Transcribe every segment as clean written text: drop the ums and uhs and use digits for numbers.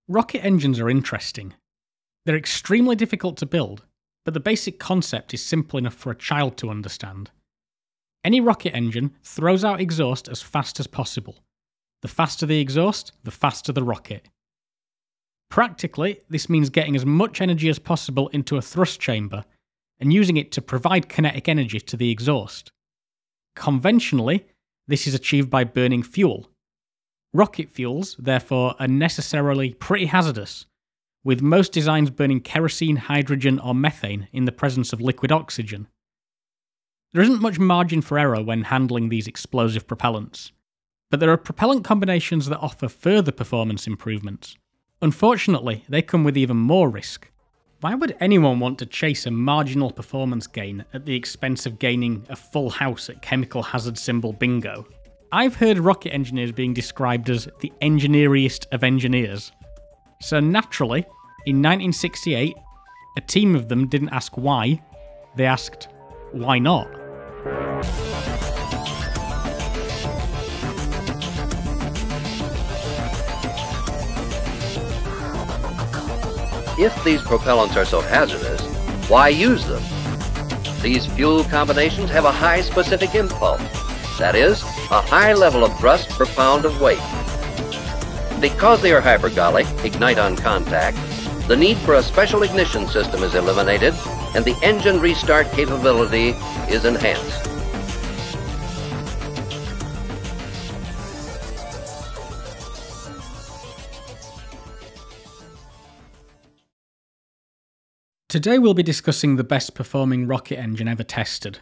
Rocket engines are interesting. They're extremely difficult to build, but the basic concept is simple enough for a child to understand. Any rocket engine throws out exhaust as fast as possible. The faster the exhaust, the faster the rocket. Practically, this means getting as much energy as possible into a thrust chamber and using it to provide kinetic energy to the exhaust. Conventionally, this is achieved by burning fuel. Rocket fuels, therefore, are necessarily pretty hazardous, with most designs burning kerosene, hydrogen, or methane in the presence of liquid oxygen. There isn't much margin for error when handling these explosive propellants, but there are propellant combinations that offer further performance improvements. Unfortunately, they come with even more risk. Why would anyone want to chase a marginal performance gain at the expense of gaining a full house at chemical hazard symbol bingo? I've heard rocket engineers being described as the engineeriest of engineers. So naturally, in 1968, a team of them didn't ask why, they asked, why not? If these propellants are so hazardous, why use them? These fuel combinations have a high specific impulse, that is, a high level of thrust per pound of weight. Because they are hypergolic, ignite on contact, the need for a special ignition system is eliminated and the engine restart capability is enhanced. Today we'll be discussing the best performing rocket engine ever tested.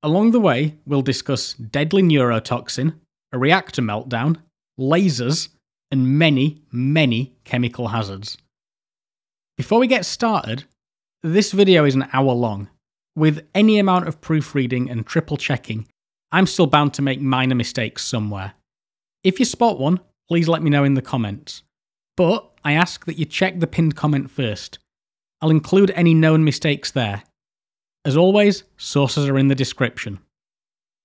Along the way, we'll discuss deadly neurotoxin, a reactor meltdown, lasers, and many, many chemical hazards. Before we get started, this video is an hour long. With any amount of proofreading and triple checking, I'm still bound to make minor mistakes somewhere. If you spot one, please let me know in the comments. But I ask that you check the pinned comment first. I'll include any known mistakes there. As always, sources are in the description.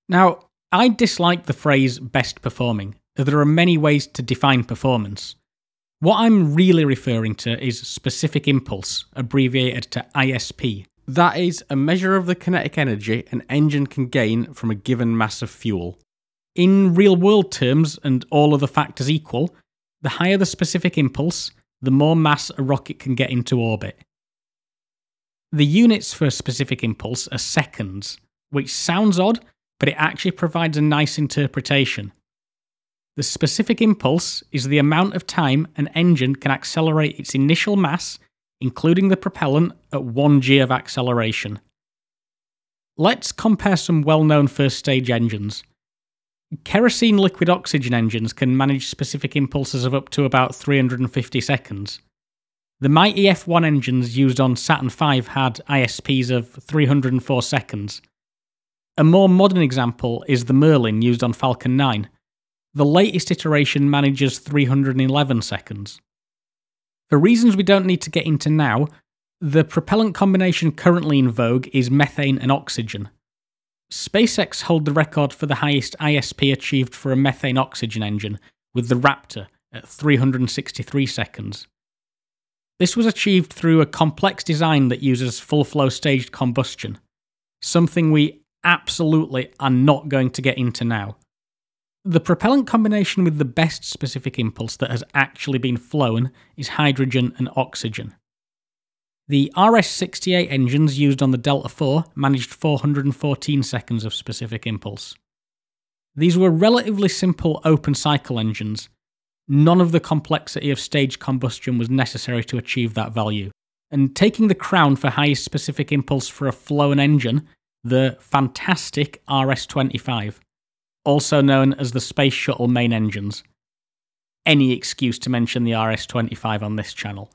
Now, I dislike the phrase best performing, as there are many ways to define performance. What I'm really referring to is specific impulse, abbreviated to ISP. That is a measure of the kinetic energy an engine can gain from a given mass of fuel. In real-world terms, and all other factors equal, the higher the specific impulse, the more mass a rocket can get into orbit. The units for specific impulse are seconds, which sounds odd, but it actually provides a nice interpretation. The specific impulse is the amount of time an engine can accelerate its initial mass, including the propellant, at 1 g of acceleration. Let's compare some well-known first-stage engines. Kerosene liquid oxygen engines can manage specific impulses of up to about 350 seconds. The mighty F1 engines used on Saturn V had ISPs of 304 seconds. A more modern example is the Merlin used on Falcon 9. The latest iteration manages 311 seconds. For reasons we don't need to get into now, the propellant combination currently in vogue is methane and oxygen. SpaceX hold the record for the highest ISP achieved for a methane oxygen engine, with the Raptor at 363 seconds. This was achieved through a complex design that uses full-flow staged combustion, something we absolutely are not going to get into now. The propellant combination with the best specific impulse that has actually been flown is hydrogen and oxygen. The RS-68 engines used on the Delta IV managed 414 seconds of specific impulse. These were relatively simple open-cycle engines. None of the complexity of staged combustion was necessary to achieve that value. And taking the crown for highest specific impulse for a flown engine, the fantastic RS-25, also known as the Space Shuttle main engines. Any excuse to mention the RS-25 on this channel.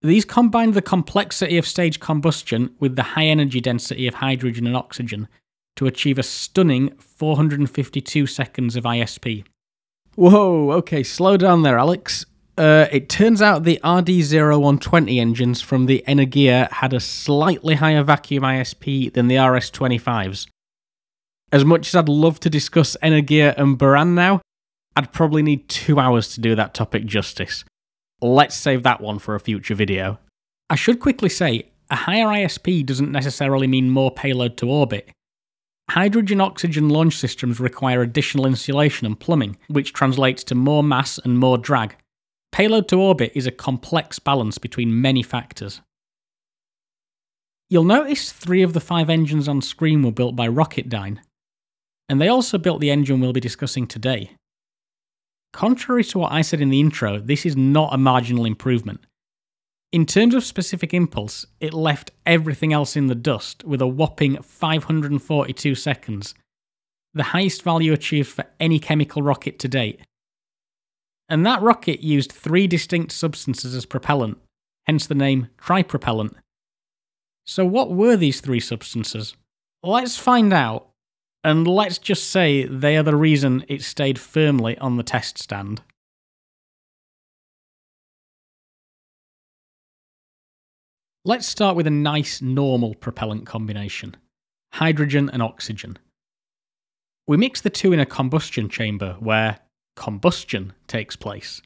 These combined the complexity of staged combustion with the high energy density of hydrogen and oxygen to achieve a stunning 452 seconds of ISP. Whoa, okay, slow down there, Alex. It turns out the RD-0120 engines from the Energia had a slightly higher vacuum ISP than the RS-25s. As much as I'd love to discuss Energia and Buran now, I'd probably need 2 hours to do that topic justice. let's save that one for a future video. I should quickly say, a higher ISP doesn't necessarily mean more payload to orbit. Hydrogen-oxygen launch systems require additional insulation and plumbing, which translates to more mass and more drag. Payload to orbit is a complex balance between many factors. You'll notice 3 of the 5 engines on screen were built by Rocketdyne, and they also built the engine we'll be discussing today. Contrary to what I said in the intro, this is not a marginal improvement. In terms of specific impulse, it left everything else in the dust with a whopping 542 seconds, the highest value achieved for any chemical rocket to date. And that rocket used 3 distinct substances as propellant, hence the name tripropellant. So what were these 3 substances? Let's find out, and let's just say they are the reason it stayed firmly on the test stand. Let's start with a nice normal propellant combination, hydrogen and oxygen. We mix the 2 in a combustion chamber where combustion takes place.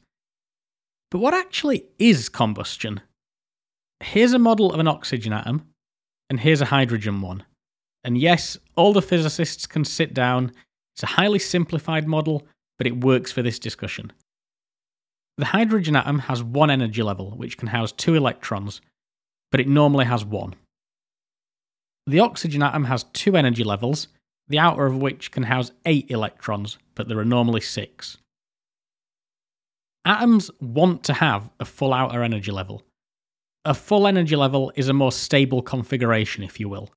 But what actually is combustion? Here's a model of an oxygen atom, and here's a hydrogen one. And yes, all the physicists can sit down. It's a highly simplified model, but it works for this discussion. The hydrogen atom has 1 energy level, which can house 2 electrons, but it normally has 1. The oxygen atom has 2 energy levels, the outer of which can house 8 electrons, but there are normally 6. Atoms want to have a full outer energy level. A full energy level is a more stable configuration, if you will.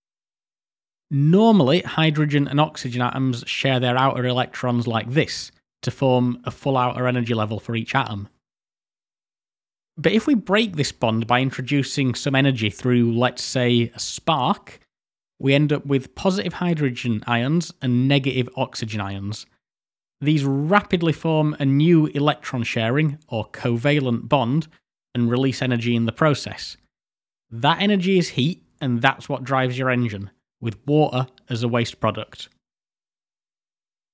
Normally, hydrogen and oxygen atoms share their outer electrons like this to form a full outer energy level for each atom. But if we break this bond by introducing some energy through, let's say, a spark, we end up with positive hydrogen ions and negative oxygen ions. These rapidly form a new electron sharing, or covalent bond, and release energy in the process. That energy is heat, and that's what drives your engine, with water as a waste product.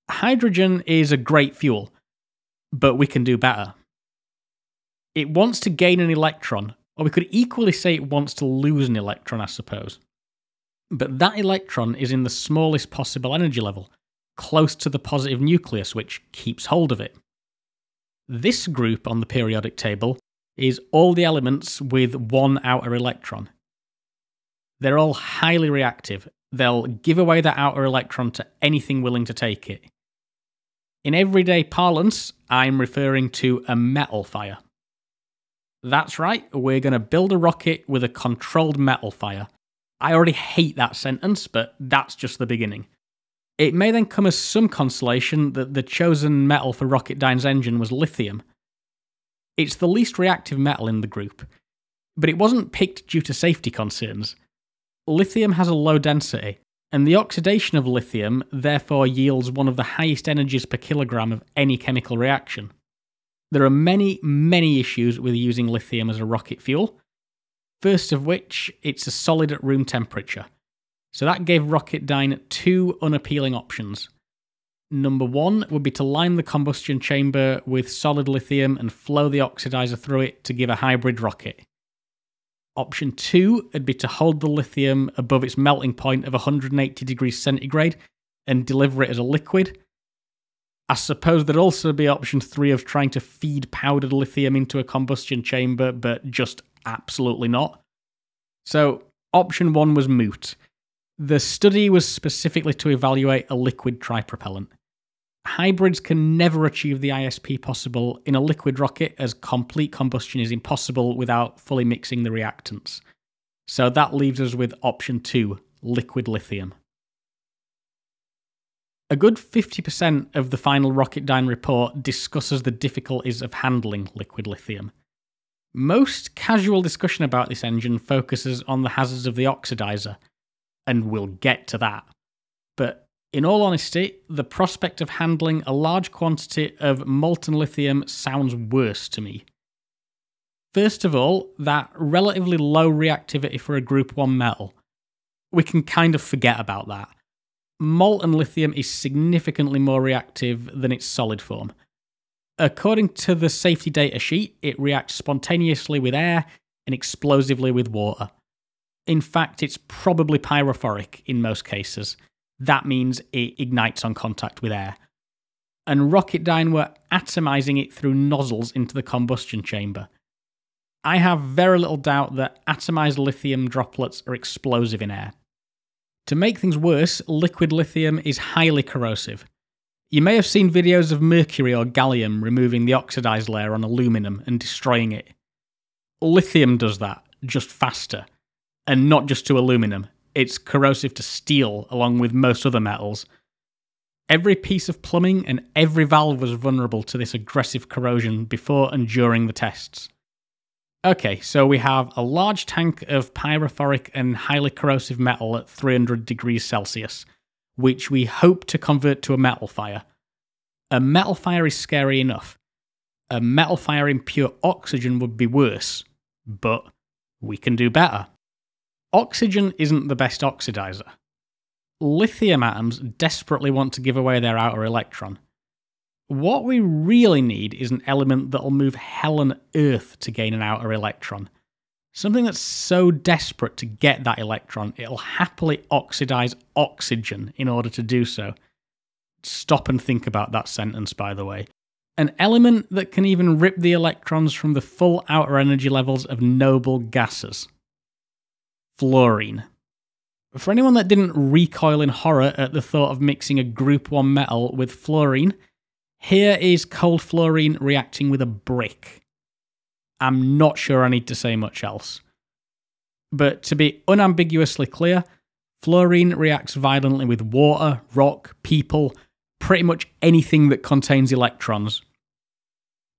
Hydrogen is a great fuel, but we can do better. It wants to gain an electron, or we could equally say it wants to lose an electron, I suppose. But that electron is in the smallest possible energy level, close to the positive nucleus, which keeps hold of it. This group on the periodic table is all the elements with 1 outer electron. They're all highly reactive. They'll give away that outer electron to anything willing to take it. In everyday parlance, I'm referring to a metal fire. That's right, we're going to build a rocket with a controlled metal fire. I already hate that sentence, but that's just the beginning. It may then come as some consolation that the chosen metal for Rocketdyne's engine was lithium. It's the least reactive metal in the group, but it wasn't picked due to safety concerns. Lithium has a low density, and the oxidation of lithium therefore yields one of the highest energies per kilogram of any chemical reaction. There are many issues with using lithium as a rocket fuel, first of which it's a solid at room temperature. So that gave Rocketdyne 2 unappealing options. Number 1 would be to line the combustion chamber with solid lithium and flow the oxidizer through it to give a hybrid rocket. Option 2 would be to hold the lithium above its melting point of 180 degrees centigrade and deliver it as a liquid. I suppose there'd also be option 3 of trying to feed powdered lithium into a combustion chamber, but just absolutely not. So, option 1 was moot. The study was specifically to evaluate a liquid tripropellant. Hybrids can never achieve the ISP possible in a liquid rocket, as complete combustion is impossible without fully mixing the reactants. So that leaves us with option 2, liquid lithium. A good 50% of the final Rocketdyne report discusses the difficulties of handling liquid lithium. Most casual discussion about this engine focuses on the hazards of the oxidizer, and we'll get to that. But in all honesty, the prospect of handling a large quantity of molten lithium sounds worse to me. First of all, that relatively low reactivity for a Group 1 metal. We can kind of forget about that. Molten lithium is significantly more reactive than its solid form. According to the safety data sheet, it reacts spontaneously with air and explosively with water. In fact, it's probably pyrophoric in most cases. That means it ignites on contact with air. And Rocketdyne were atomizing it through nozzles into the combustion chamber. I have very little doubt that atomized lithium droplets are explosive in air. To make things worse, liquid lithium is highly corrosive. You may have seen videos of mercury or gallium removing the oxidized layer on aluminum and destroying it. Lithium does that, just faster. And not just to aluminum, it's corrosive to steel along with most other metals. Every piece of plumbing and every valve was vulnerable to this aggressive corrosion before and during the tests. Okay, so we have a large tank of pyrophoric and highly corrosive metal at 300 degrees Celsius, which we hope to convert to a metal fire. A metal fire is scary enough. A metal fire in pure oxygen would be worse, but we can do better. Oxygen isn't the best oxidizer. Lithium atoms desperately want to give away their outer electron. What we really need is an element that'll move hell and earth to gain an outer electron. Something that's so desperate to get that electron, it'll happily oxidize oxygen in order to do so. Stop and think about that sentence, by the way. An element that can even rip the electrons from the full outer energy levels of noble gases. Fluorine. For anyone that didn't recoil in horror at the thought of mixing a Group 1 metal with fluorine, here is cold fluorine reacting with a brick. I'm not sure I need to say much else. But to be unambiguously clear, fluorine reacts violently with water, rock, people, pretty much anything that contains electrons.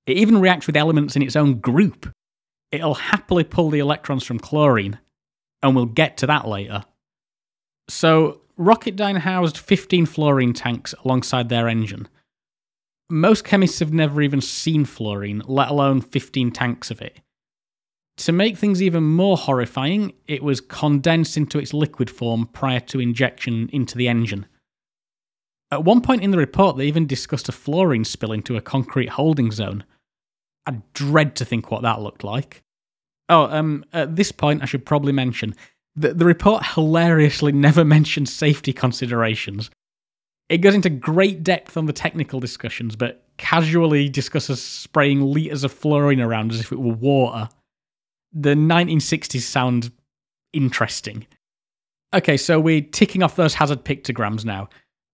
It even reacts with elements in its own group. It'll happily pull the electrons from chlorine, and we'll get to that later. So, Rocketdyne housed 15 fluorine tanks alongside their engine. Most chemists have never even seen fluorine, let alone 15 tanks of it. To make things even more horrifying, it was condensed into its liquid form prior to injection into the engine. At one point in the report, they even discussed a fluorine spill into a concrete holding zone. I dread to think what that looked like. At this point, I should probably mention that the report hilariously never mentions safety considerations. It goes into great depth on the technical discussions, but casually discusses spraying litres of fluorine around as if it were water. The 1960s sound interesting. Okay, so we're ticking off those hazard pictograms now,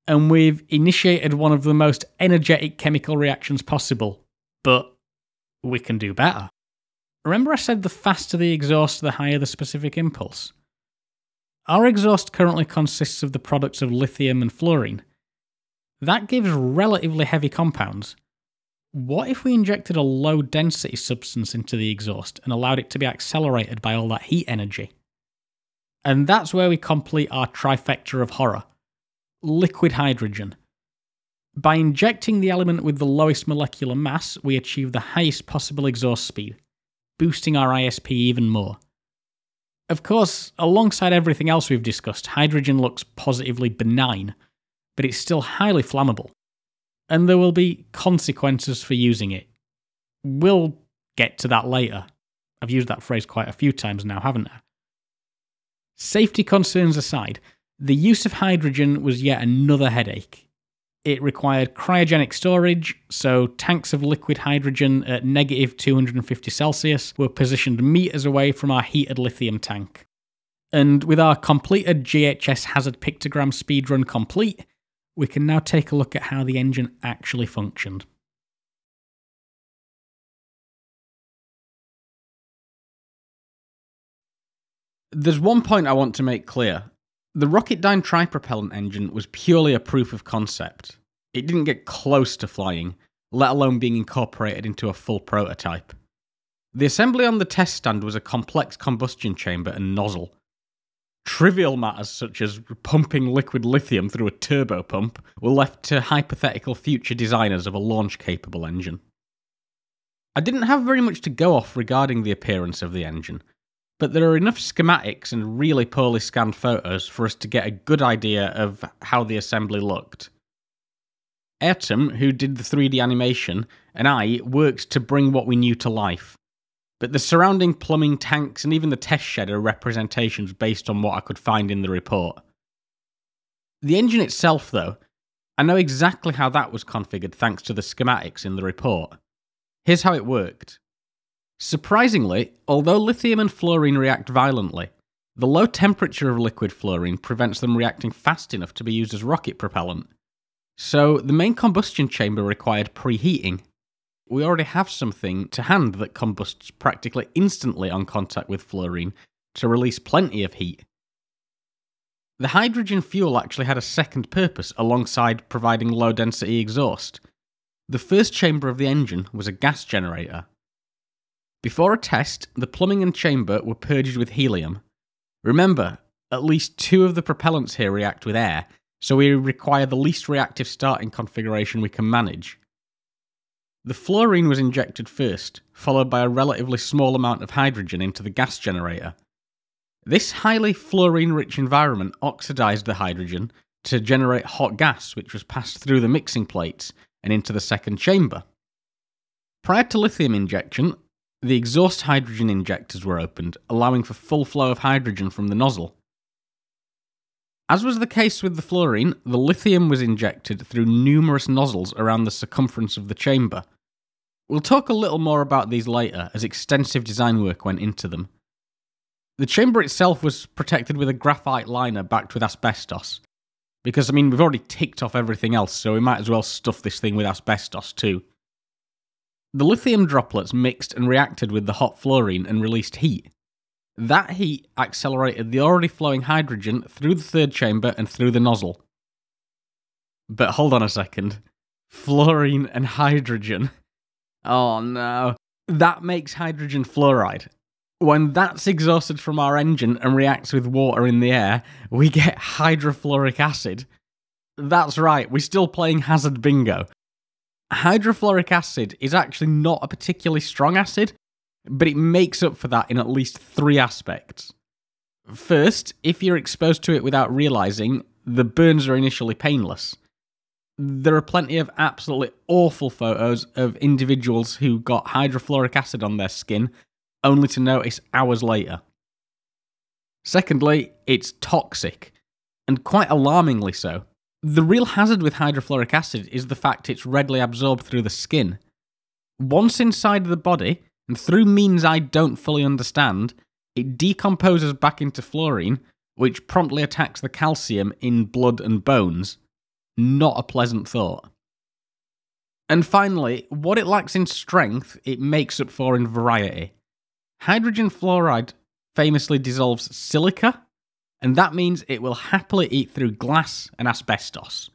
and we've initiated one of the most energetic chemical reactions possible, but we can do better. Remember I said the faster the exhaust, the higher the specific impulse? Our exhaust currently consists of the products of lithium and fluorine. That gives relatively heavy compounds. What if we injected a low-density substance into the exhaust and allowed it to be accelerated by all that heat energy? And that's where we complete our trifecta of horror. Liquid hydrogen. By injecting the element with the lowest molecular mass, we achieve the highest possible exhaust speed, boosting our ISP even more. Of course, alongside everything else we've discussed, hydrogen looks positively benign, but it's still highly flammable. And there will be consequences for using it. We'll get to that later. I've used that phrase quite a few times now, haven't I? Safety concerns aside, the use of hydrogen was yet another headache. It required cryogenic storage, so tanks of liquid hydrogen at negative 250 Celsius were positioned meters away from our heated lithium tank. And with our completed GHS hazard pictogram speedrun complete, we can now take a look at how the engine actually functioned. There's one point I want to make clear. The Rocketdyne Tripropellant engine was purely a proof of concept. It didn't get close to flying, let alone being incorporated into a full prototype. The assembly on the test stand was a complex combustion chamber and nozzle. Trivial matters such as pumping liquid lithium through a turbo pump were left to hypothetical future designers of a launch-capable engine. I didn't have very much to go off regarding the appearance of the engine, but there are enough schematics and really poorly scanned photos for us to get a good idea of how the assembly looked. Artem, who did the 3D animation, and I worked to bring what we knew to life. But the surrounding plumbing, tanks, and even the test shed are representations based on what I could find in the report. The engine itself, though, I know exactly how that was configured thanks to the schematics in the report. Here's how it worked. Surprisingly, although lithium and fluorine react violently, the low temperature of liquid fluorine prevents them reacting fast enough to be used as rocket propellant. So the main combustion chamber required preheating. We already have something to hand that combusts practically instantly on contact with fluorine to release plenty of heat. The hydrogen fuel actually had a second purpose alongside providing low-density exhaust. The first chamber of the engine was a gas generator. Before a test, the plumbing and chamber were purged with helium. Remember, at least 2 of the propellants here react with air, so we require the least reactive starting configuration we can manage. The fluorine was injected first, followed by a relatively small amount of hydrogen into the gas generator. This highly fluorine-rich environment oxidized the hydrogen to generate hot gas, which was passed through the mixing plates and into the second chamber. Prior to lithium injection, the exhaust hydrogen injectors were opened, allowing for full flow of hydrogen from the nozzle. As was the case with the fluorine, the lithium was injected through numerous nozzles around the circumference of the chamber. We'll talk a little more about these later, as extensive design work went into them. The chamber itself was protected with a graphite liner backed with asbestos. Because, we've already ticked off everything else, so we might as well stuff this thing with asbestos too. The lithium droplets mixed and reacted with the hot fluorine and released heat. That heat accelerated the already flowing hydrogen through the third chamber and through the nozzle. But hold on a second. Fluorine and hydrogen. Oh no. That makes hydrogen fluoride. When that's exhausted from our engine and reacts with water in the air, we get hydrofluoric acid. That's right, we're still playing hazard bingo. Hydrofluoric acid is actually not a particularly strong acid, but it makes up for that in at least 3 aspects. First, if you're exposed to it without realising, the burns are initially painless. There are plenty of absolutely awful photos of individuals who got hydrofluoric acid on their skin, only to notice hours later. Secondly, it's toxic, and quite alarmingly so. The real hazard with hydrofluoric acid is the fact it's readily absorbed through the skin. Once inside the body, and through means I don't fully understand, it decomposes back into fluorine, which promptly attacks the calcium in blood and bones. Not a pleasant thought. And finally, what it lacks in strength, it makes up for in variety. Hydrogen fluoride famously dissolves silica, and that means it will happily eat through glass and asbestos.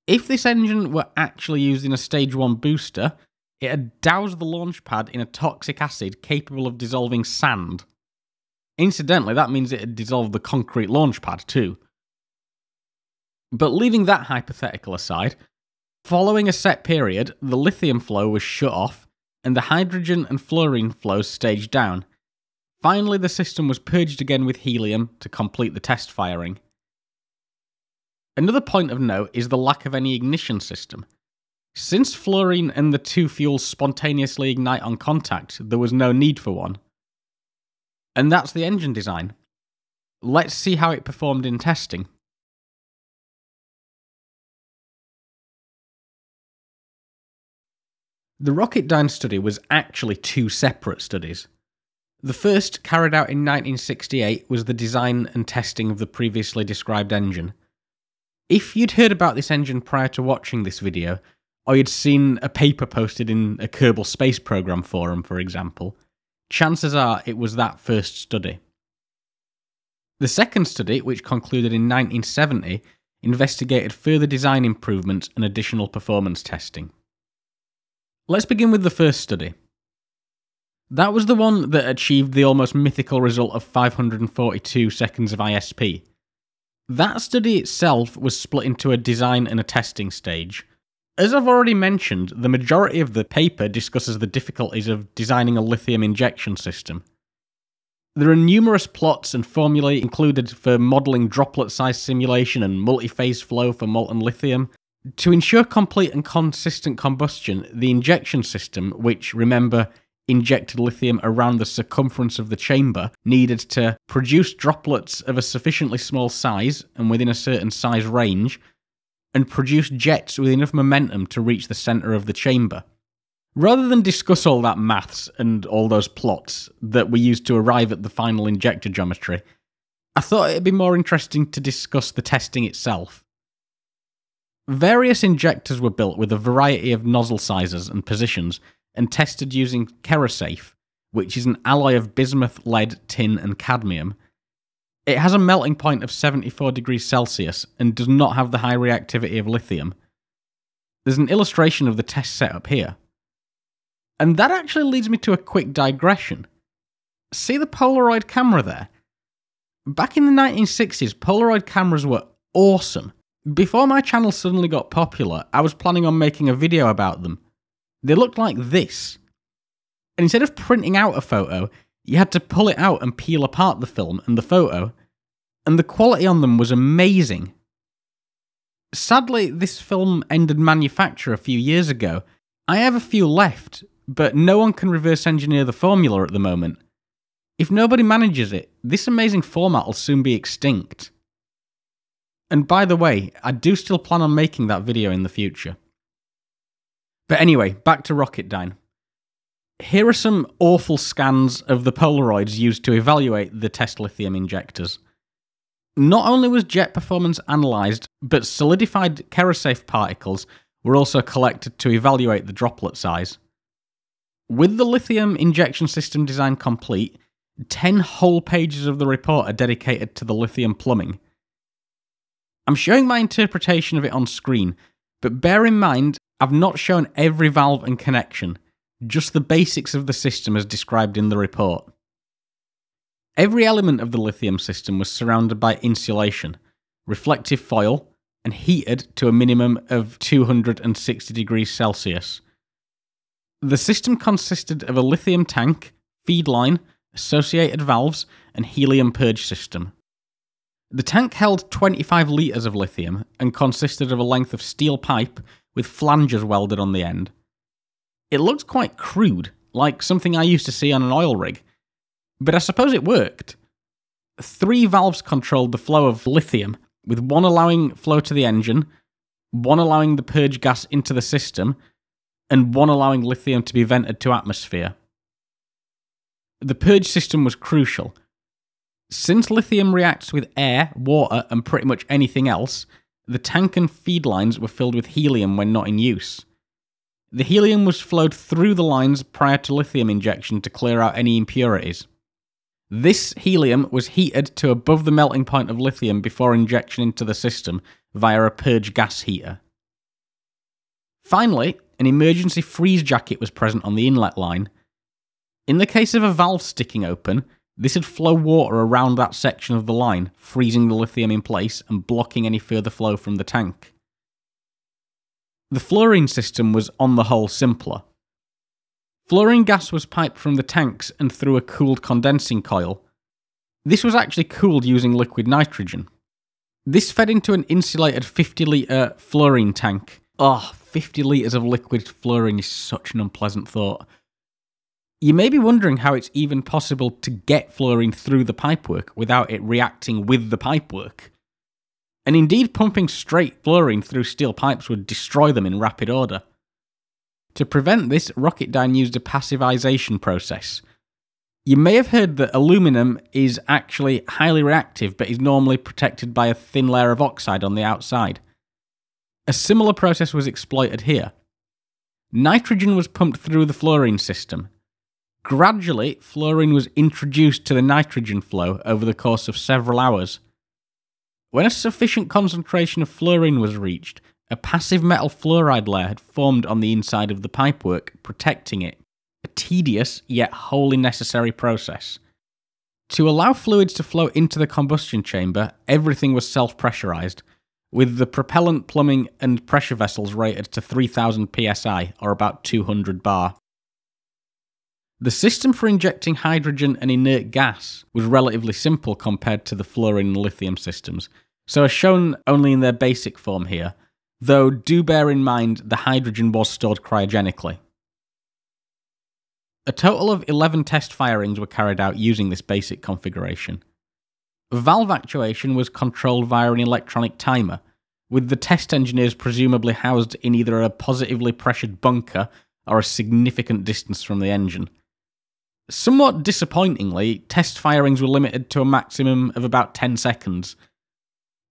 If this engine were actually used in a Stage 1 booster, it had doused the launch pad in a toxic acid capable of dissolving sand. Incidentally, that means it had dissolved the concrete launch pad too. But leaving that hypothetical aside, following a set period, the lithium flow was shut off, and the hydrogen and fluorine flows staged down. Finally, the system was purged again with helium to complete the test firing. Another point of note is the lack of any ignition system. Since fluorine and the 2 fuels spontaneously ignite on contact, there was no need for one. And that's the engine design. Let's see how it performed in testing. The Rocketdyne study was actually 2 separate studies. The first, carried out in 1968, was the design and testing of the previously described engine. If you'd heard about this engine prior to watching this video, or you'd seen a paper posted in a Kerbal Space Program forum, for example, chances are it was that first study. The second study, which concluded in 1970, investigated further design improvements and additional performance testing. Let's begin with the first study. That was the one that achieved the almost mythical result of 542 seconds of ISP. That study itself was split into a design and a testing stage. As I've already mentioned, the majority of the paper discusses the difficulties of designing a lithium injection system. There are numerous plots and formulae included for modelling droplet size simulation and multi-phase flow for molten lithium, To ensure complete and consistent combustion, the injection system, which, remember, injected lithium around the circumference of the chamber, needed to produce droplets of a sufficiently small size and within a certain size range, and produce jets with enough momentum to reach the centre of the chamber. Rather than discuss all that maths and all those plots that we used to arrive at the final injector geometry, I thought it'd be more interesting to discuss the testing itself. Various injectors were built with a variety of nozzle sizes and positions and tested using Kerasafe, which is an alloy of bismuth, lead, tin and cadmium. It has a melting point of 74 degrees Celsius and does not have the high reactivity of lithium. There's an illustration of the test setup here. And that actually leads me to a quick digression. See the Polaroid camera there? Back in the 1960s, Polaroid cameras were awesome. Before my channel suddenly got popular, I was planning on making a video about them. They looked like this. And instead of printing out a photo, you had to pull it out and peel apart the film and the photo, and the quality on them was amazing. Sadly, this film ended manufacture a few years ago. I have a few left, but no one can reverse engineer the formula at the moment. If nobody manages it, this amazing format will soon be extinct. And by the way, I do still plan on making that video in the future. But anyway, back to Rocketdyne. Here are some awful scans of the Polaroids used to evaluate the test lithium injectors. Not only was jet performance analysed, but solidified Kerasafe particles were also collected to evaluate the droplet size. With the lithium injection system design complete, 10 whole pages of the report are dedicated to the lithium plumbing. I'm showing my interpretation of it on screen, but bear in mind I've not shown every valve and connection, just the basics of the system as described in the report. Every element of the lithium system was surrounded by insulation, reflective foil, and heated to a minimum of 260 degrees Celsius. The system consisted of a lithium tank, feed line, associated valves, and helium purge system. The tank held 25 litres of lithium and consisted of a length of steel pipe with flanges welded on the end. It looked quite crude, like something I used to see on an oil rig, but I suppose it worked. 3 valves controlled the flow of lithium, with one allowing flow to the engine, one allowing the purge gas into the system, and one allowing lithium to be vented to atmosphere. The purge system was crucial. Since lithium reacts with air, water, and pretty much anything else, the tank and feed lines were filled with helium when not in use. The helium was flowed through the lines prior to lithium injection to clear out any impurities. This helium was heated to above the melting point of lithium before injection into the system via a purge gas heater. Finally, an emergency freeze jacket was present on the inlet line. In the case of a valve sticking open, this would flow water around that section of the line, freezing the lithium in place and blocking any further flow from the tank. The fluorine system was on the whole simpler. Fluorine gas was piped from the tanks and through a cooled condensing coil. This was actually cooled using liquid nitrogen. This fed into an insulated 50-litre fluorine tank. 50 litres of liquid fluorine is such an unpleasant thought. You may be wondering how it's even possible to get fluorine through the pipework without it reacting with the pipework. And indeed, pumping straight fluorine through steel pipes would destroy them in rapid order. To prevent this, Rocketdyne used a passivization process. You may have heard that aluminum is actually highly reactive but is normally protected by a thin layer of oxide on the outside. A similar process was exploited here. Nitrogen was pumped through the fluorine system. Gradually, fluorine was introduced to the nitrogen flow over the course of several hours. When a sufficient concentration of fluorine was reached, a passive metal fluoride layer had formed on the inside of the pipework, protecting it. A tedious, yet wholly necessary process. To allow fluids to flow into the combustion chamber, everything was self-pressurized, with the propellant, plumbing, and pressure vessels rated to 3000 psi, or about 200 bar. The system for injecting hydrogen and inert gas was relatively simple compared to the fluorine and lithium systems, so as shown only in their basic form here, though do bear in mind the hydrogen was stored cryogenically. A total of 11 test firings were carried out using this basic configuration. Valve actuation was controlled via an electronic timer, with the test engineers presumably housed in either a positively pressured bunker or a significant distance from the engine. Somewhat disappointingly, test firings were limited to a maximum of about 10 seconds.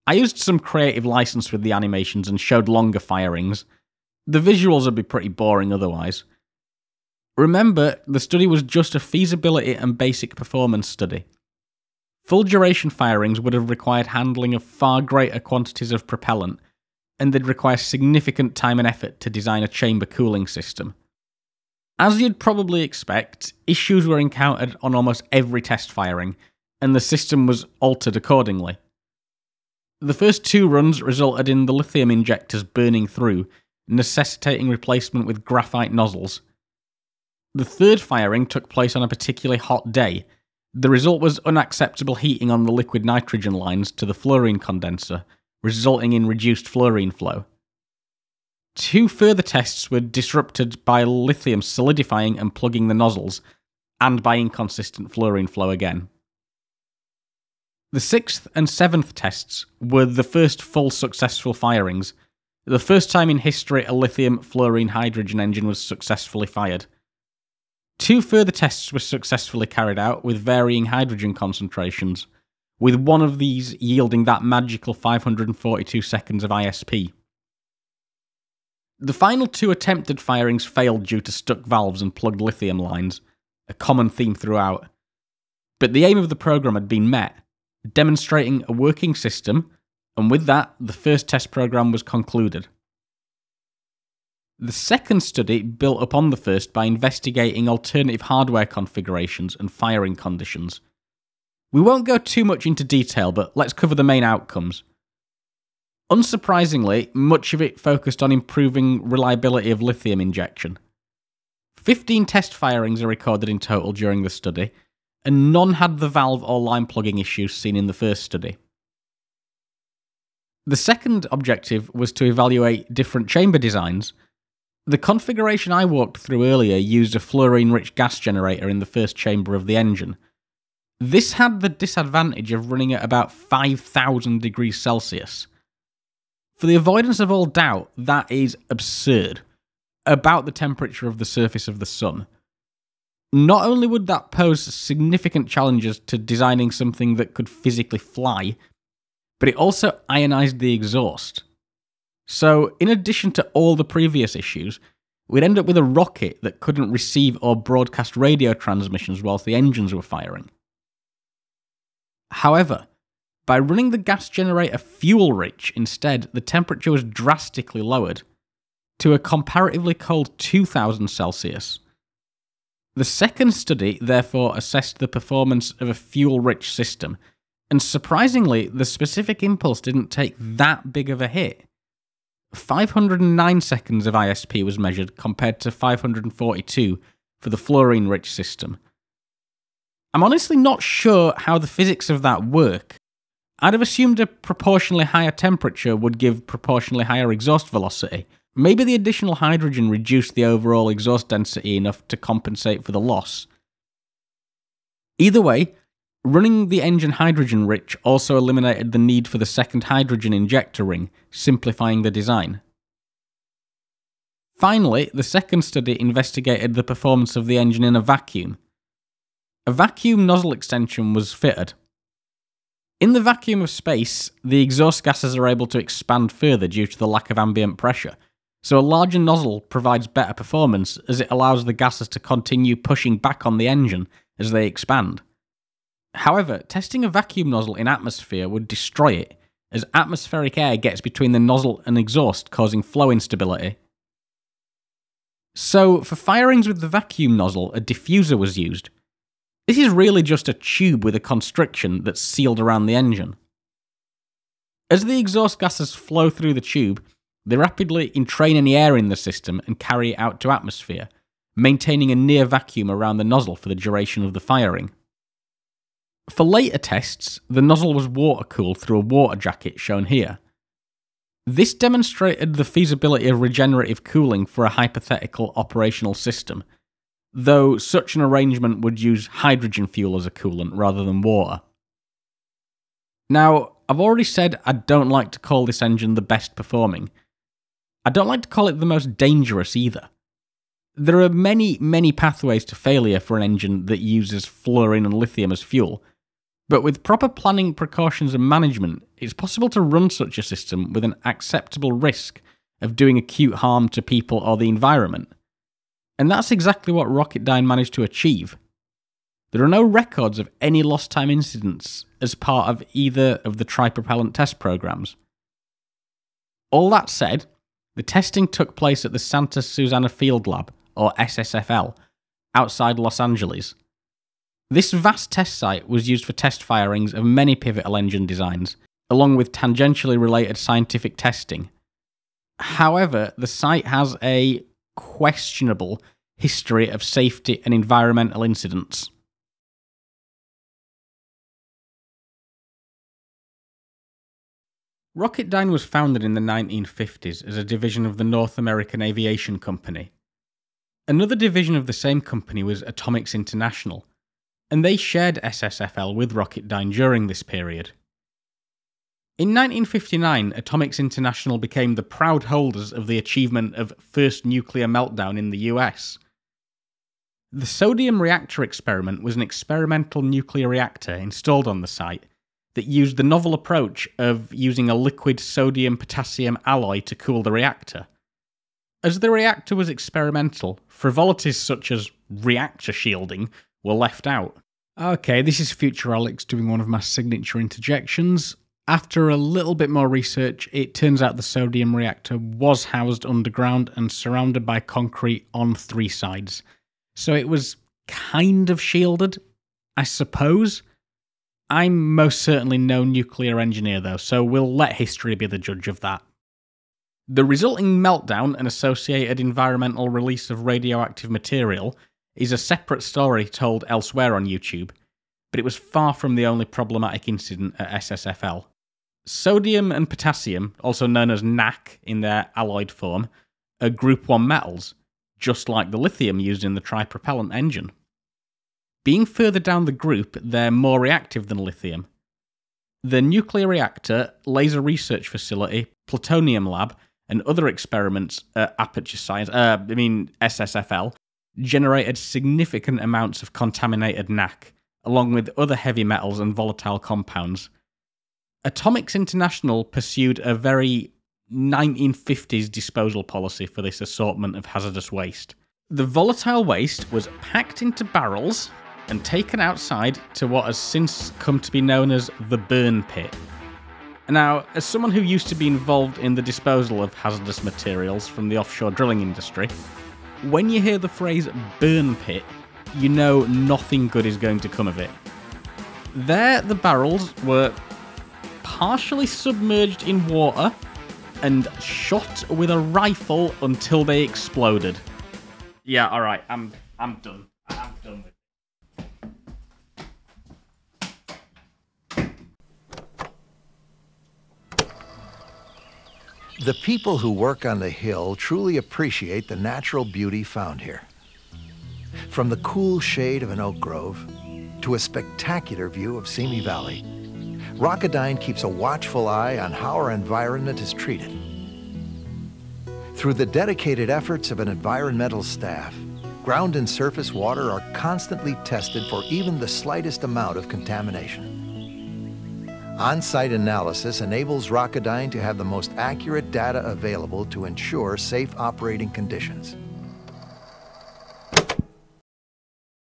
I used some creative license with the animations and showed longer firings. The visuals would be pretty boring otherwise. Remember, the study was just a feasibility and basic performance study. Full duration firings would have required handling of far greater quantities of propellant, and they'd require significant time and effort to design a chamber cooling system. As you'd probably expect, issues were encountered on almost every test firing, and the system was altered accordingly. The first 2 runs resulted in the lithium injectors burning through, necessitating replacement with graphite nozzles. The 3rd firing took place on a particularly hot day. The result was unacceptable heating on the liquid nitrogen lines to the fluorine condenser, resulting in reduced fluorine flow. 2 further tests were disrupted by lithium solidifying and plugging the nozzles, and by inconsistent fluorine flow again. The 6th and 7th tests were the first full successful firings, the first time in history a lithium fluorine hydrogen engine was successfully fired. 2 further tests were successfully carried out with varying hydrogen concentrations, with one of these yielding that magical 542 seconds of ISP. The final 2 attempted firings failed due to stuck valves and plugged lithium lines, a common theme throughout. But the aim of the program had been met, demonstrating a working system, and with that, the first test program was concluded. The second study built upon the first by investigating alternative hardware configurations and firing conditions. We won't go too much into detail, but let's cover the main outcomes. Unsurprisingly, much of it focused on improving reliability of lithium injection. 15 test firings are recorded in total during the study, and none had the valve or line plugging issues seen in the first study. The second objective was to evaluate different chamber designs. The configuration I walked through earlier used a fluorine-rich gas generator in the first chamber of the engine. This had the disadvantage of running at about 5,000 degrees Celsius. For the avoidance of all doubt, that is absurd. About the temperature of the surface of the sun. Not only would that pose significant challenges to designing something that could physically fly, but it also ionized the exhaust. So, in addition to all the previous issues, we'd end up with a rocket that couldn't receive or broadcast radio transmissions whilst the engines were firing. However, by running the gas generator fuel-rich instead, the temperature was drastically lowered to a comparatively cold 2000 Celsius. The second study therefore assessed the performance of a fuel-rich system, and surprisingly, the specific impulse didn't take that big of a hit. 509 seconds of ISP was measured compared to 542 for the fluorine-rich system. I'm honestly not sure how the physics of that work. I'd have assumed a proportionally higher temperature would give proportionally higher exhaust velocity. Maybe the additional hydrogen reduced the overall exhaust density enough to compensate for the loss. Either way, running the engine hydrogen-rich also eliminated the need for the second hydrogen injector ring, simplifying the design. Finally, the second study investigated the performance of the engine in a vacuum. A vacuum nozzle extension was fitted. In the vacuum of space, the exhaust gases are able to expand further due to the lack of ambient pressure, so a larger nozzle provides better performance as it allows the gases to continue pushing back on the engine as they expand. However, testing a vacuum nozzle in atmosphere would destroy it, as atmospheric air gets between the nozzle and exhaust, causing flow instability. So, for firings with the vacuum nozzle, a diffuser was used. This is really just a tube with a constriction that's sealed around the engine. As the exhaust gases flow through the tube, they rapidly entrain any air in the system and carry it out to atmosphere, maintaining a near vacuum around the nozzle for the duration of the firing. For later tests, the nozzle was water-cooled through a water jacket shown here. This demonstrated the feasibility of regenerative cooling for a hypothetical operational system, though such an arrangement would use hydrogen fuel as a coolant rather than water. Now, I've already said I don't like to call this engine the best performing. I don't like to call it the most dangerous either. There are many pathways to failure for an engine that uses fluorine and lithium as fuel, but with proper planning, precautions and management, it's possible to run such a system with an acceptable risk of doing acute harm to people or the environment. And that's exactly what Rocketdyne managed to achieve. There are no records of any lost time incidents as part of either of the tripropellant test programs. All that said, the testing took place at the Santa Susana Field Lab, or SSFL, outside Los Angeles. This vast test site was used for test firings of many pivotal engine designs, along with tangentially related scientific testing. However, the site has a questionable history of safety and environmental incidents. Rocketdyne was founded in the 1950s as a division of the North American Aviation Company. Another division of the same company was Atomics International, and they shared SSFL with Rocketdyne during this period. In 1959, Atomics International became the proud holders of the achievement of first nuclear meltdown in the US. The sodium reactor experiment was an experimental nuclear reactor installed on the site that used the novel approach of using a liquid sodium-potassium alloy to cool the reactor. As the reactor was experimental, frivolities such as reactor shielding were left out. Okay, this is Future Alex doing one of my signature interjections. After a little bit more research, it turns out the sodium reactor was housed underground and surrounded by concrete on 3 sides. So it was kind of shielded, I suppose. I'm most certainly no nuclear engineer though, so we'll let history be the judge of that. The resulting meltdown and associated environmental release of radioactive material is a separate story told elsewhere on YouTube, but it was far from the only problematic incident at SSFL. Sodium and potassium, also known as NaC in their alloyed form, are Group 1 metals, just like the lithium used in the tripropellant engine. Being further down the group, they're more reactive than lithium. The nuclear reactor, laser research facility, plutonium lab, and other experiments at SSFL generated significant amounts of contaminated NaC, along with other heavy metals and volatile compounds. Atomics International pursued a very 1950s disposal policy for this assortment of hazardous waste. The volatile waste was packed into barrels and taken outside to what has since come to be known as the burn pit. Now, as someone who used to be involved in the disposal of hazardous materials from the offshore drilling industry, when you hear the phrase burn pit, you know nothing good is going to come of it. There, the barrels were partially submerged in water and shot with a rifle until they exploded. Yeah, alright, I'm done. I'm done with it. The people who work on the hill truly appreciate the natural beauty found here. From the cool shade of an oak grove to a spectacular view of Simi Valley, Rocketdyne keeps a watchful eye on how our environment is treated. Through the dedicated efforts of an environmental staff, ground and surface water are constantly tested for even the slightest amount of contamination. On-site analysis enables Rocketdyne to have the most accurate data available to ensure safe operating conditions.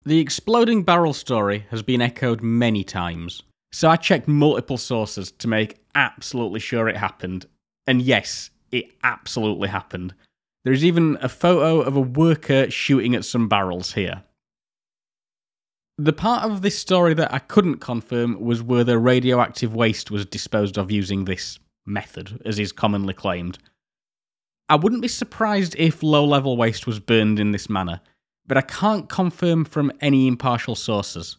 The exploding barrel story has been echoed many times, so I checked multiple sources to make absolutely sure it happened. And yes, it absolutely happened. There's even a photo of a worker shooting at some barrels here. The part of this story that I couldn't confirm was whether radioactive waste was disposed of using this method, as is commonly claimed. I wouldn't be surprised if low-level waste was burned in this manner, but I can't confirm from any impartial sources.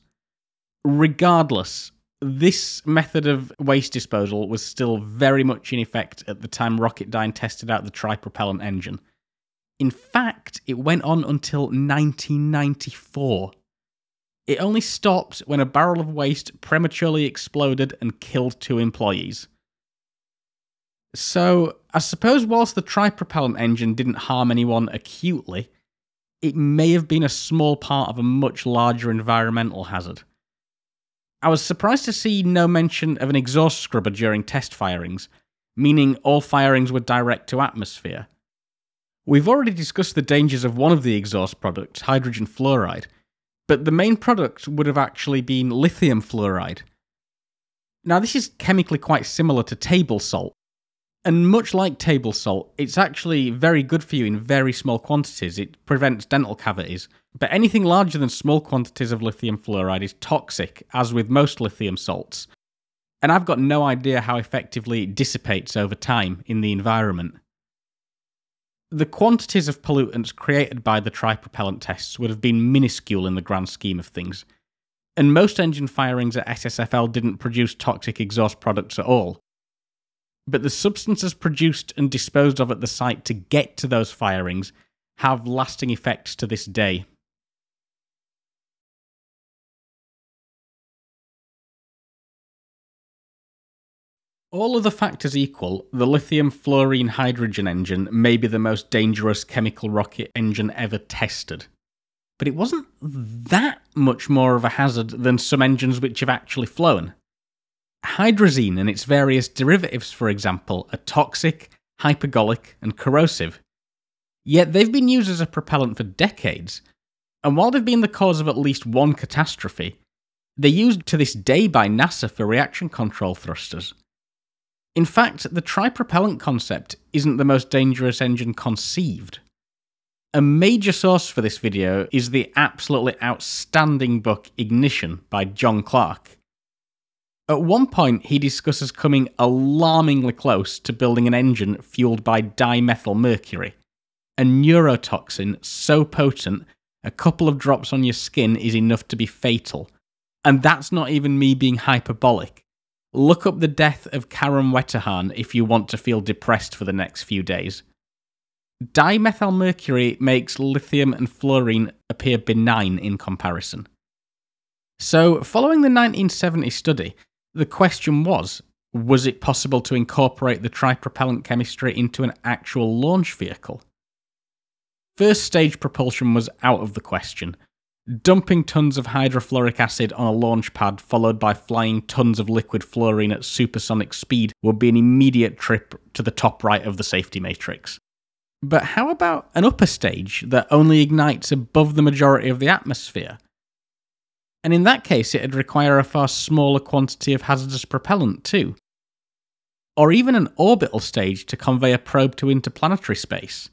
Regardless, This method of waste disposal was still very much in effect at the time Rocketdyne tested out the tripropellant engine. In fact, it went on until 1994. It only stopped when a barrel of waste prematurely exploded and killed 2 employees. So, I suppose whilst the tripropellant engine didn't harm anyone acutely, it may have been a small part of a much larger environmental hazard. I was surprised to see no mention of an exhaust scrubber during test firings, meaning all firings were direct to atmosphere. We've already discussed the dangers of one of the exhaust products, hydrogen fluoride, but the main product would have actually been lithium fluoride. Now, this is chemically quite similar to table salt, and much like table salt, it's actually very good for you in very small quantities. It prevents dental cavities. But anything larger than small quantities of lithium fluoride is toxic, as with most lithium salts. And I've got no idea how effectively it dissipates over time in the environment. The quantities of pollutants created by the tripropellant tests would have been minuscule in the grand scheme of things. And most engine firings at SSFL didn't produce toxic exhaust products at all. But the substances produced and disposed of at the site to get to those firings have lasting effects to this day. All other factors equal, the lithium-fluorine-hydrogen engine may be the most dangerous chemical rocket engine ever tested. But it wasn't that much more of a hazard than some engines which have actually flown. Hydrazine and its various derivatives, for example, are toxic, hypergolic, and corrosive. Yet they've been used as a propellant for decades, and while they've been the cause of at least one catastrophe, they're used to this day by NASA for reaction control thrusters. In fact, the tripropellant concept isn't the most dangerous engine conceived. A major source for this video is the absolutely outstanding book Ignition by John Clark. At one point, he discusses coming alarmingly close to building an engine fueled by dimethylmercury, a neurotoxin so potent a couple of drops on your skin is enough to be fatal. And that's not even me being hyperbolic. Look up the death of Karen Wetterhahn if you want to feel depressed for the next few days. Dimethylmercury makes lithium and fluorine appear benign in comparison. So, following the 1970 study, the question was it possible to incorporate the tripropellant chemistry into an actual launch vehicle? First stage propulsion was out of the question. Dumping tons of hydrofluoric acid on a launch pad followed by flying tons of liquid fluorine at supersonic speed would be an immediate trip to the top right of the safety matrix. But how about an upper stage that only ignites above the majority of the atmosphere? And in that case, it'd require a far smaller quantity of hazardous propellant too. Or even an orbital stage to convey a probe to interplanetary space.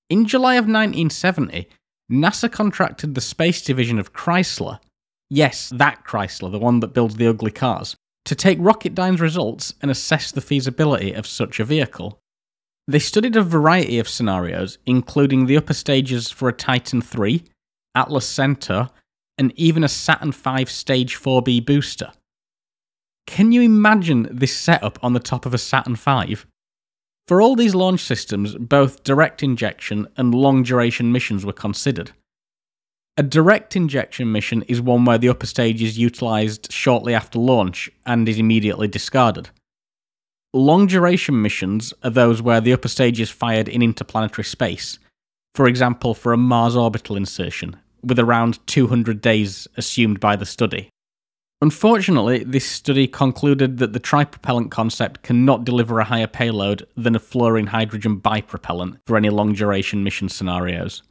In July of 1970, NASA contracted the space division of Chrysler, yes, that Chrysler, the one that builds the ugly cars, to take Rocketdyne's results and assess the feasibility of such a vehicle. They studied a variety of scenarios, including the upper stages for a Titan III, Atlas Centaur, and even a Saturn V Stage 4B booster. Can you imagine this setup on the top of a Saturn V? For all these launch systems, both direct injection and long-duration missions were considered. A direct injection mission is one where the upper stage is utilised shortly after launch and is immediately discarded. Long-duration missions are those where the upper stage is fired in interplanetary space, for example for a Mars orbital insertion, with around 200 days assumed by the study. Unfortunately, this study concluded that the tripropellant concept cannot deliver a higher payload than a fluorine-hydrogen bipropellant for any long-duration mission scenarios.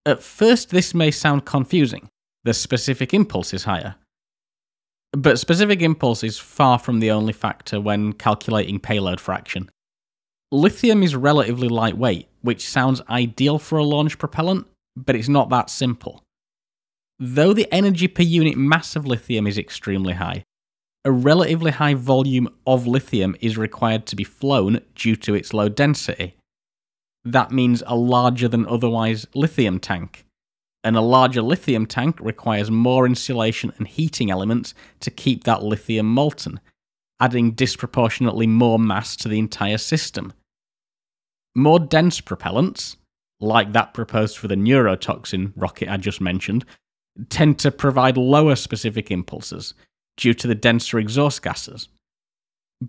At first, this may sound confusing. The specific impulse is higher. But specific impulse is far from the only factor when calculating payload fraction. Lithium is relatively lightweight, which sounds ideal for a launch propellant, but it's not that simple. Though the energy per unit mass of lithium is extremely high, a relatively high volume of lithium is required to be flown due to its low density. That means a larger than otherwise lithium tank, and a larger lithium tank requires more insulation and heating elements to keep that lithium molten, adding disproportionately more mass to the entire system. More dense propellants, like that proposed for the neurotoxin rocket I just mentioned, tend to provide lower specific impulses due to the denser exhaust gases.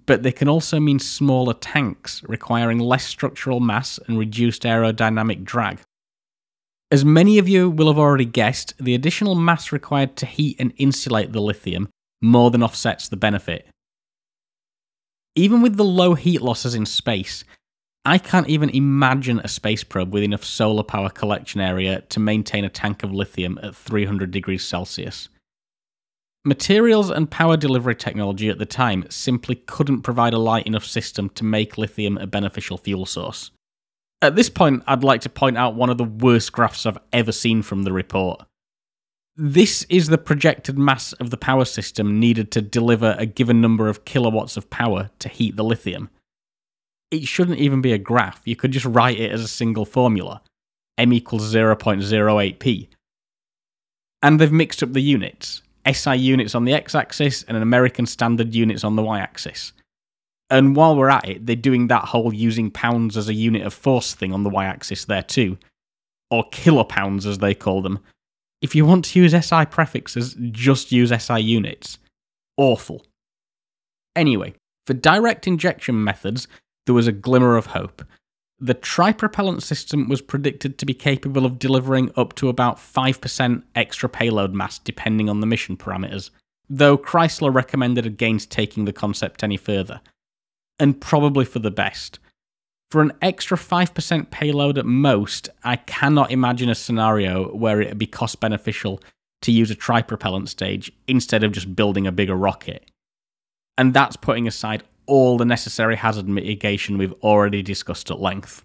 But they can also mean smaller tanks, requiring less structural mass and reduced aerodynamic drag. As many of you will have already guessed, the additional mass required to heat and insulate the lithium more than offsets the benefit. Even with the low heat losses in space, I can't even imagine a space probe with enough solar power collection area to maintain a tank of lithium at 300 degrees Celsius. Materials and power delivery technology at the time simply couldn't provide a light enough system to make lithium a beneficial fuel source. At this point, I'd like to point out one of the worst graphs I've ever seen from the report. This is the projected mass of the power system needed to deliver a given number of kilowatts of power to heat the lithium. It shouldn't even be a graph, you could just write it as a single formula, m equals 0.08p. And they've mixed up the units, SI units on the x-axis and an American standard units on the y-axis. And while we're at it, they're doing that whole using pounds as a unit of force thing on the y-axis there too. Or kilopounds as they call them. If you want to use SI prefixes, just use SI units. Awful. Anyway, for direct injection methods, there was a glimmer of hope. The tripropellant system was predicted to be capable of delivering up to about 5% extra payload mass depending on the mission parameters, though Chrysler recommended against taking the concept any further. And probably for the best. For an extra 5% payload at most, I cannot imagine a scenario where it would be cost beneficial to use a tripropellant stage instead of just building a bigger rocket. And that's putting aside all the necessary hazard mitigation we've already discussed at length.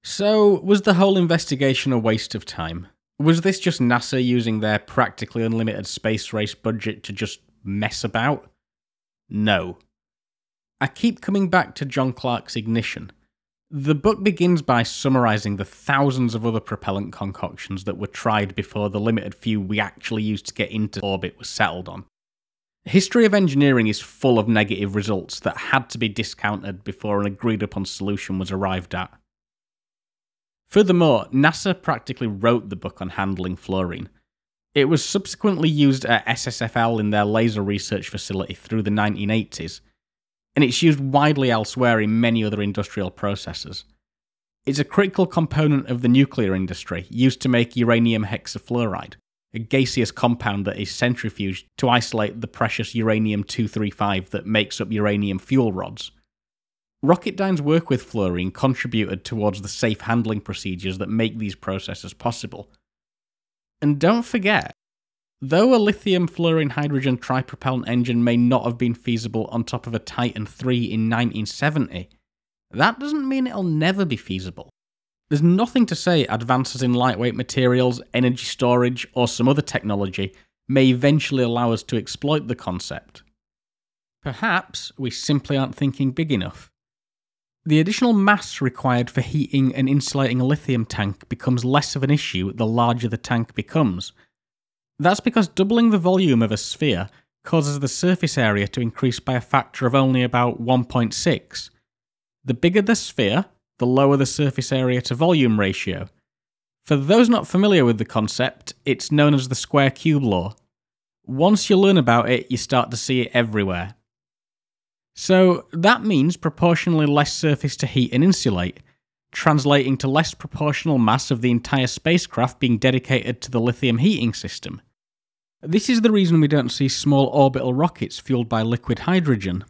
So, was the whole investigation a waste of time? Was this just NASA using their practically unlimited space race budget to just mess about? No. I keep coming back to John Clarke's Ignition. The book begins by summarising the thousands of other propellant concoctions that were tried before the limited few we actually used to get into orbit was settled on. History of engineering is full of negative results that had to be discounted before an agreed upon solution was arrived at. Furthermore, NASA practically wrote the book on handling fluorine. It was subsequently used at SSFL in their laser research facility through the 1980s, and it's used widely elsewhere in many other industrial processes. It's a critical component of the nuclear industry, used to make uranium hexafluoride, a gaseous compound that is centrifuged to isolate the precious uranium-235 that makes up uranium fuel rods. Rocketdyne's work with fluorine contributed towards the safe handling procedures that make these processes possible. And don't forget, though a lithium fluorine hydrogen tripropellant engine may not have been feasible on top of a Titan III in 1970, that doesn't mean it'll never be feasible. There's nothing to say advances in lightweight materials, energy storage, or some other technology may eventually allow us to exploit the concept. Perhaps we simply aren't thinking big enough. The additional mass required for heating and insulating a lithium tank becomes less of an issue the larger the tank becomes. That's because doubling the volume of a sphere causes the surface area to increase by a factor of only about 1.6. The bigger the sphere, the lower the surface area to volume ratio. For those not familiar with the concept, it's known as the square-cube law. Once you learn about it, you start to see it everywhere. So that means proportionally less surface to heat and insulate, translating to less proportional mass of the entire spacecraft being dedicated to the lithium heating system. This is the reason we don't see small orbital rockets fueled by liquid hydrogen.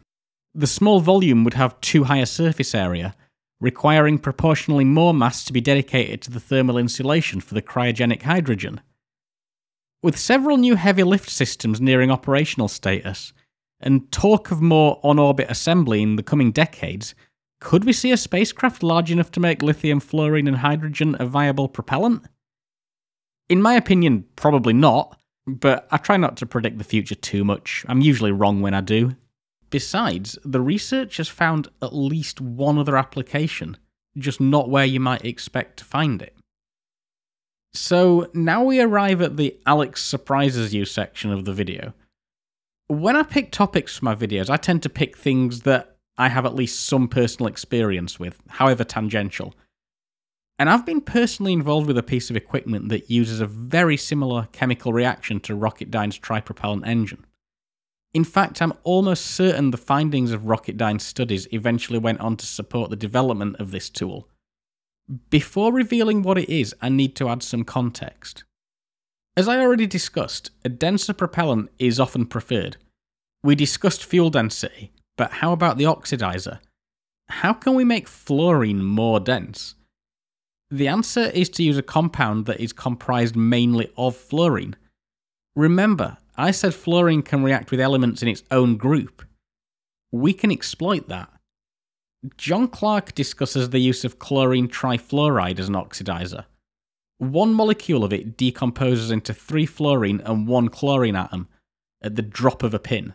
The small volume would have too high a surface area, requiring proportionally more mass to be dedicated to the thermal insulation for the cryogenic hydrogen. With several new heavy lift systems nearing operational status, and talk of more on-orbit assembly in the coming decades, could we see a spacecraft large enough to make lithium, fluorine and hydrogen a viable propellant? In my opinion, probably not, but I try not to predict the future too much. I'm usually wrong when I do. Besides, the researchers found at least one other application, just not where you might expect to find it. So now we arrive at the Alex surprises you section of the video. When I pick topics for my videos, I tend to pick things that I have at least some personal experience with, however tangential. And I've been personally involved with a piece of equipment that uses a very similar chemical reaction to Rocketdyne's tripropellant engine. In fact, I'm almost certain the findings of Rocketdyne's studies eventually went on to support the development of this tool. Before revealing what it is, I need to add some context. As I already discussed, a denser propellant is often preferred. We discussed fuel density, but how about the oxidizer? How can we make fluorine more dense? The answer is to use a compound that is comprised mainly of fluorine. Remember, I said fluorine can react with elements in its own group. We can exploit that. John Clark discusses the use of chlorine trifluoride as an oxidizer. One molecule of it decomposes into 3 fluorine and 1 chlorine atom at the drop of a pin.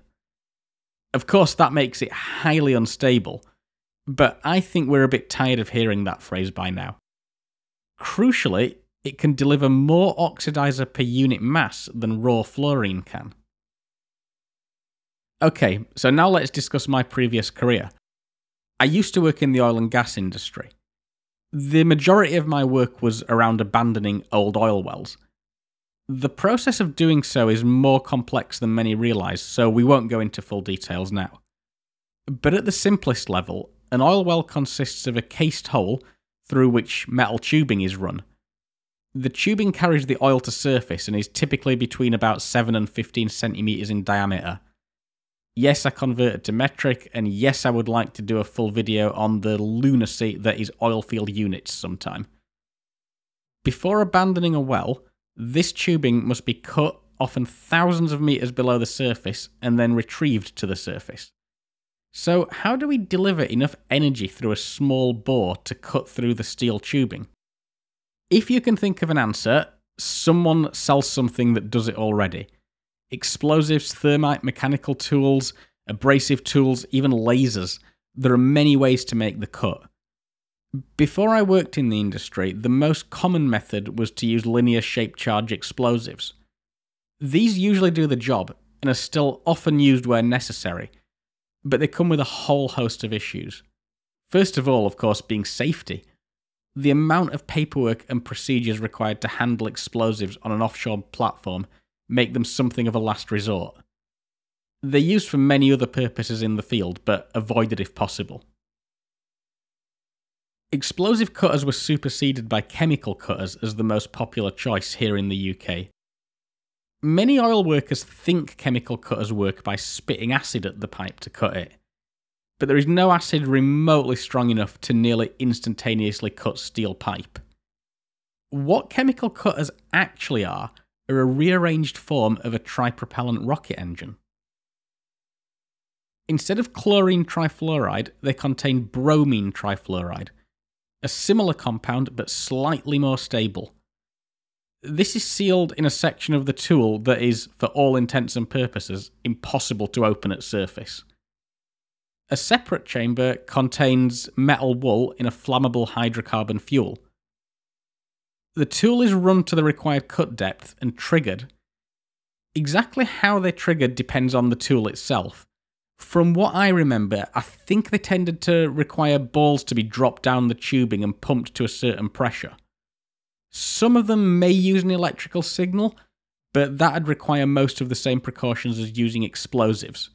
Of course, that makes it highly unstable, but I think we're a bit tired of hearing that phrase by now. Crucially, it can deliver more oxidizer per unit mass than raw fluorine can. Okay, so now let's discuss my previous career. I used to work in the oil and gas industry. The majority of my work was around abandoning old oil wells. The process of doing so is more complex than many realise, so we won't go into full details now. But at the simplest level, an oil well consists of a cased hole through which metal tubing is run. The tubing carries the oil to surface and is typically between about 7 and 15 centimetres in diameter. Yes, I converted to metric, and yes, I would like to do a full video on the lunacy that is oil field units sometime. Before abandoning a well, this tubing must be cut often thousands of metres below the surface and then retrieved to the surface. So how do we deliver enough energy through a small bore to cut through the steel tubing? If you can think of an answer, someone sells something that does it already. Explosives, thermite, mechanical tools, abrasive tools, even lasers. There are many ways to make the cut. Before I worked in the industry, the most common method was to use linear shape charge explosives. These usually do the job and are still often used where necessary, but they come with a whole host of issues. First of all, of course, being safety. The amount of paperwork and procedures required to handle explosives on an offshore platform make them something of a last resort. They're used for many other purposes in the field, but avoided if possible. Explosive cutters were superseded by chemical cutters as the most popular choice here in the UK. Many oil workers think chemical cutters work by spitting acid at the pipe to cut it, but there is no acid remotely strong enough to nearly instantaneously cut steel pipe. What chemical cutters actually are a rearranged form of a tripropellant rocket engine. Instead of chlorine trifluoride, they contain bromine trifluoride, a similar compound but slightly more stable. This is sealed in a section of the tool that is, for all intents and purposes, impossible to open at surface. A separate chamber contains metal wool in a flammable hydrocarbon fuel. The tool is run to the required cut depth and triggered. Exactly how they're triggered depends on the tool itself. From what I remember, I think they tended to require balls to be dropped down the tubing and pumped to a certain pressure. Some of them may use an electrical signal, but that'd require most of the same precautions as using explosives.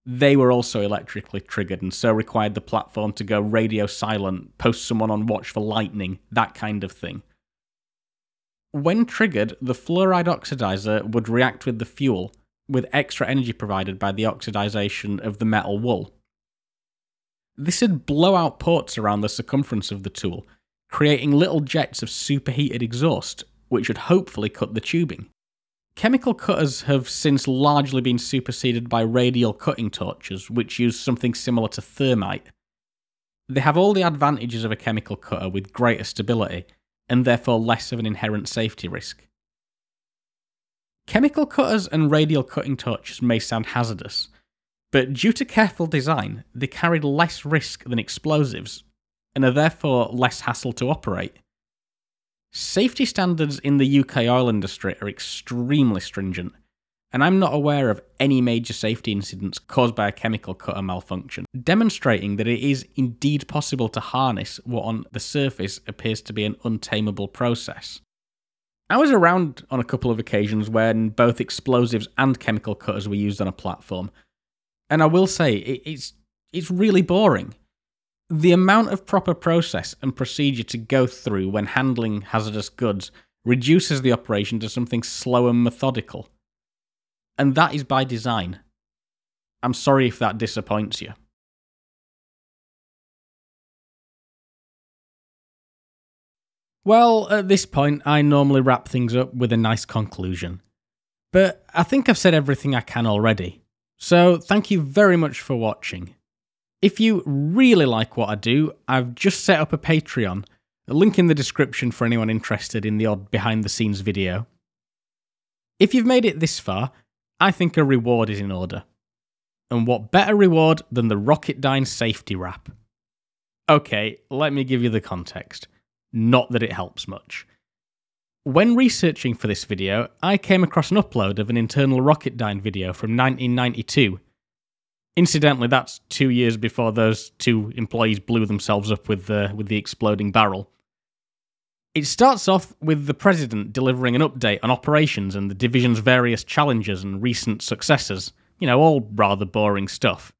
They were also electrically triggered and so required the platform to go radio silent, post someone on watch for lightning, that kind of thing. When triggered, the fluoride oxidizer would react with the fuel, with extra energy provided by the oxidization of the metal wool. This would blow out ports around the circumference of the tool, creating little jets of superheated exhaust, which would hopefully cut the tubing. Chemical cutters have since largely been superseded by radial cutting torches, which use something similar to thermite. They have all the advantages of a chemical cutter with greater stability, and therefore less of an inherent safety risk. Chemical cutters and radial cutting torches may sound hazardous, but due to careful design, they carried less risk than explosives, and are therefore less hassle to operate. Safety standards in the UK oil industry are extremely stringent, and I'm not aware of any major safety incidents caused by a chemical cutter malfunction, demonstrating that it is indeed possible to harness what on the surface appears to be an untamable process. I was around on a couple of occasions when both explosives and chemical cutters were used on a platform, and I will say it's really boring. The amount of proper process and procedure to go through when handling hazardous goods reduces the operation to something slow and methodical. And that is by design. I'm sorry if that disappoints you. Well, at this point, I normally wrap things up with a nice conclusion. But I think I've said everything I can already. So thank you very much for watching. If you really like what I do, I've just set up a Patreon, a link in the description for anyone interested in the odd behind-the-scenes video. If you've made it this far, I think a reward is in order. And what better reward than the Rocketdyne safety wrap? Okay, let me give you the context. Not that it helps much. When researching for this video, I came across an upload of an internal Rocketdyne video from 1992. Incidentally, that's 2 years before those two employees blew themselves up with the exploding barrel. It starts off with the President delivering an update on operations and the division's various challenges and recent successes. You know, all rather boring stuff.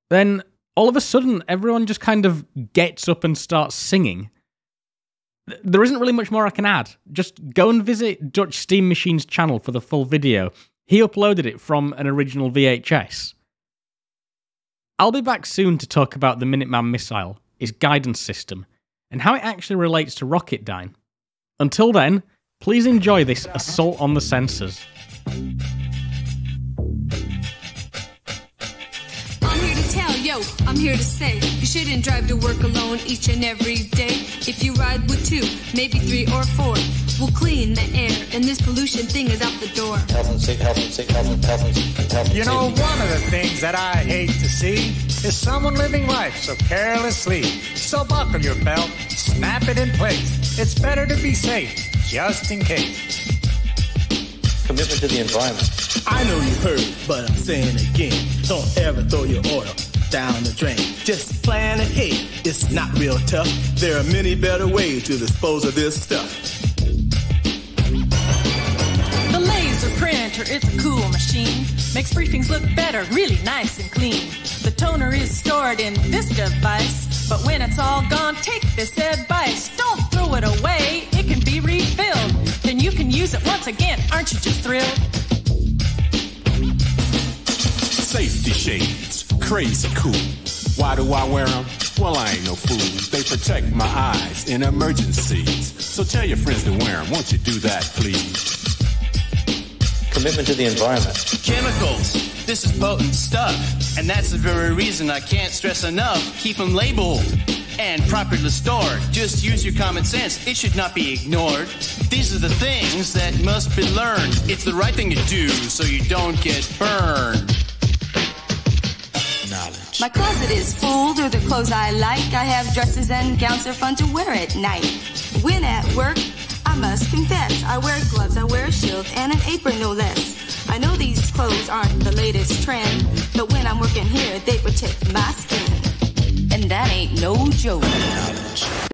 Then, all of a sudden, everyone just kind of gets up and starts singing. There isn't really much more I can add. Just go and visit Dutch Steam Machine's channel for the full video. He uploaded it from an original VHS. I'll be back soon to talk about the Minuteman missile, its guidance system, and how it actually relates to Rocketdyne. Until then, please enjoy this assault on the sensors. I'm here to tell, I'm here to say, you shouldn't drive to work alone each and every day. If you ride with 2, maybe 3 or 4, we'll clean the air, and this pollution thing is out the door. Health and safety. You know, one of the things that I hate to see is someone living life so carelessly. So buckle your belt, snap it in place. It's better to be safe, just in case. Commitment to the environment. I know you heard, but I'm saying it again. Don't ever throw your oil down the drain. Just plan ahead. It's not real tough. There are many better ways to dispose of this stuff. The laser printer, it's a cool machine. Makes briefings look better, really nice and clean. The toner is stored in this device, but when it's all gone, take this advice. Don't throw it away, it can be refilled. Then you can use it once again, aren't you just thrilled? Safety shades, crazy cool. Why do I wear them? Well, I ain't no fool. They protect my eyes in emergencies. So tell your friends to wear them. Won't you do that, please? Commitment to the environment. Chemicals. This is potent stuff. And that's the very reason I can't stress enough. Keep them labeled and properly stored. Just use your common sense. It should not be ignored. These are the things that must be learned. It's the right thing to do so you don't get burned. My closet is full, they're the clothes I like. I have dresses and gowns they're fun to wear at night. When at work, I must confess, I wear gloves, I wear a shield, and an apron no less. I know these clothes aren't the latest trend, but when I'm working here, they protect my skin. And that ain't no joke.